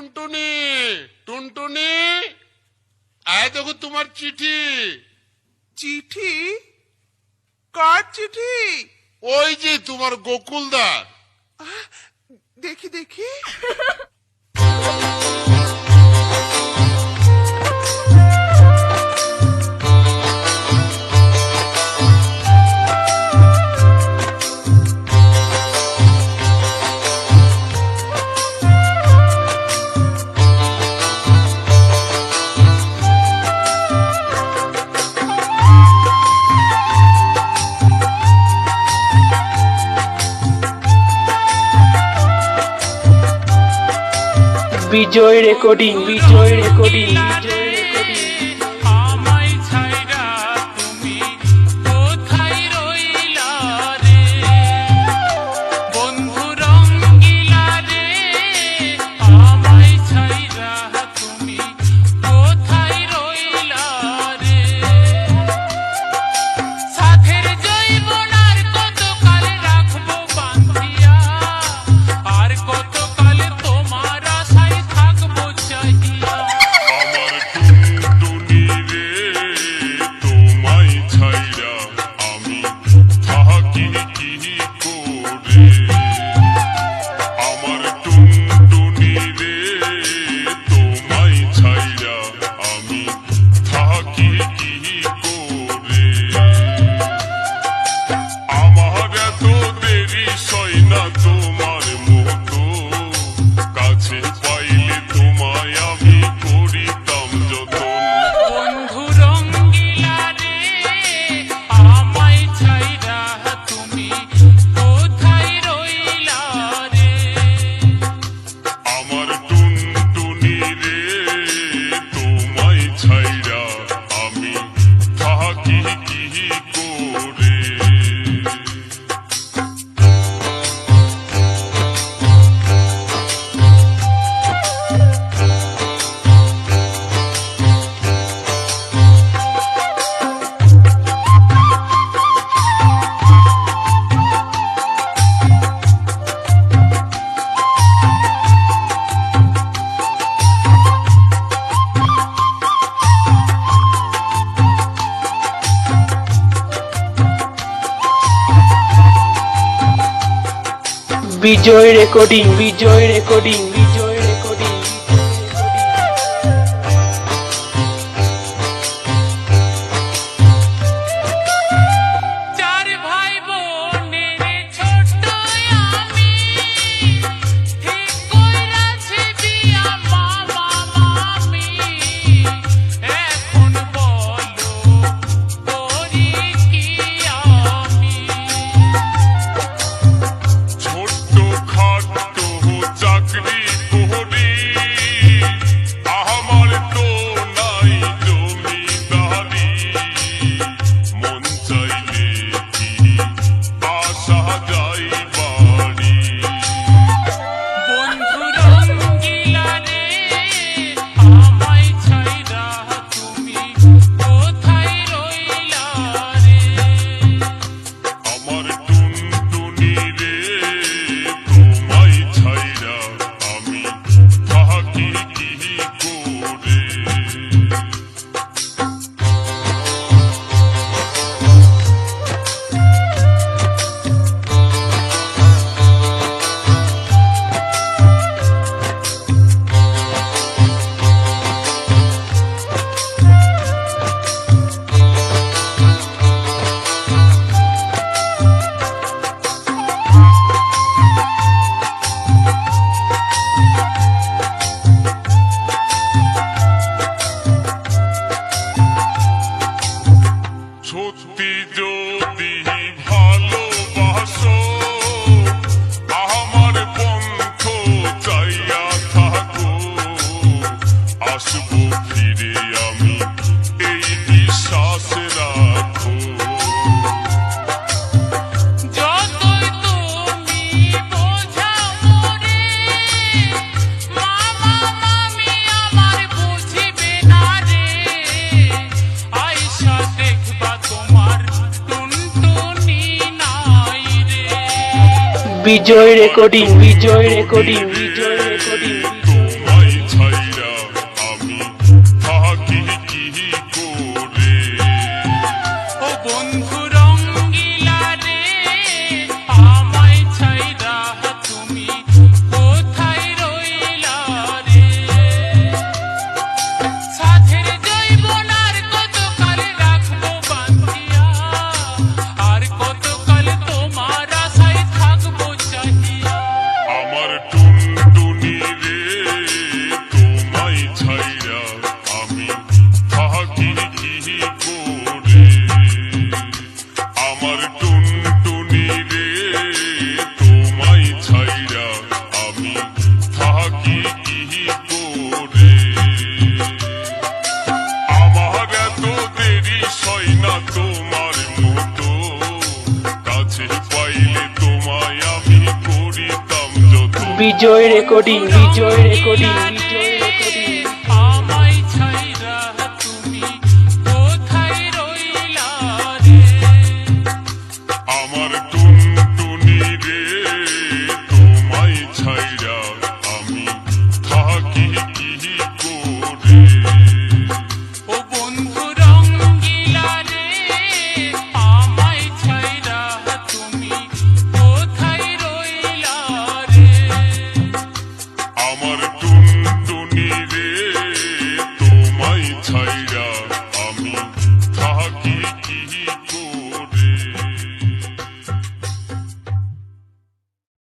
টুনটুনি, টুনটুনি, আয় দেখো তোমার চিঠি। চিঠি? কার চিঠি? ওই যে তোমার গোকুলদার। দেখি দেখি। বিজয় রেকর্ডিং, বিজয় রেকর্ডিং, বিজয় রেকর্ডিং। আমায় ছাইরা তুমি কোথায় রইলা রে বন্ধু রঙ্গিলা রে, আমায় ছাইরা তুমি কোথায় রইলা রে। সাথের জৈবনার কতকাল রাখবো বান্ধিয়া, আর কতকাল তোমার আশায় থাকবো চাহিয়া। আমার টুনটুনি রে তোমায় ছাইরা আমি থাকি কি করে। আমার টুনটুনি রে তোমায় ছাইরা আমি থাকি কি করে। আমার এত দেরি সয় না তোমার মতো, কাছে পাইলে তোমায় আমি করিতাম যতন। বন্ধু রঙ্গিলা রে, আমায় ছাইরা তুমি কোথায় রইলা রে। আমার টুনটুনি রে তোমায় ছাইরা আমি থাকি কি করে। বিজয় রেকর্ডিং, বিজয় রেকর্ডিং, বিজয় রেকর্ডিং। চার ভাই বোনের ছোট আমি, ঠিক কইরাছি বিয়া মামা মামি। এখন বলো করি কি আমি। ছোট্ট খাটো চাকরি করি, আমার তো নাই জমিদারি। মন চাইলে কি আসা যাই বাড়ি। বন্ধু রঙ্গিলা রে, আমায় ছাইরা তুমি কোথায় রইলা রে। আমার টুনটুনি রে তোমায় ছাইরা আমি থাকি কি করে। সত্যি যদি ভালোবাসো আমার পন্থ চাইয়া থাকো, আসবো ফিরে আমি এই বিশ্বাস রাখো। যতই তুমি বোঝাও মোরে, মামা মামি আমার বুঝিবে না রে। আইসা দেখবা তোমার টুনটুনি নাই রে। বিজয় রেকর্ডিং, বিজয় রেকর্ডিং, বিজয় রেকর্ডিং। তোমায় বিজয় রেকর্ডিং বিজয় রেকর্ডিং বিজয়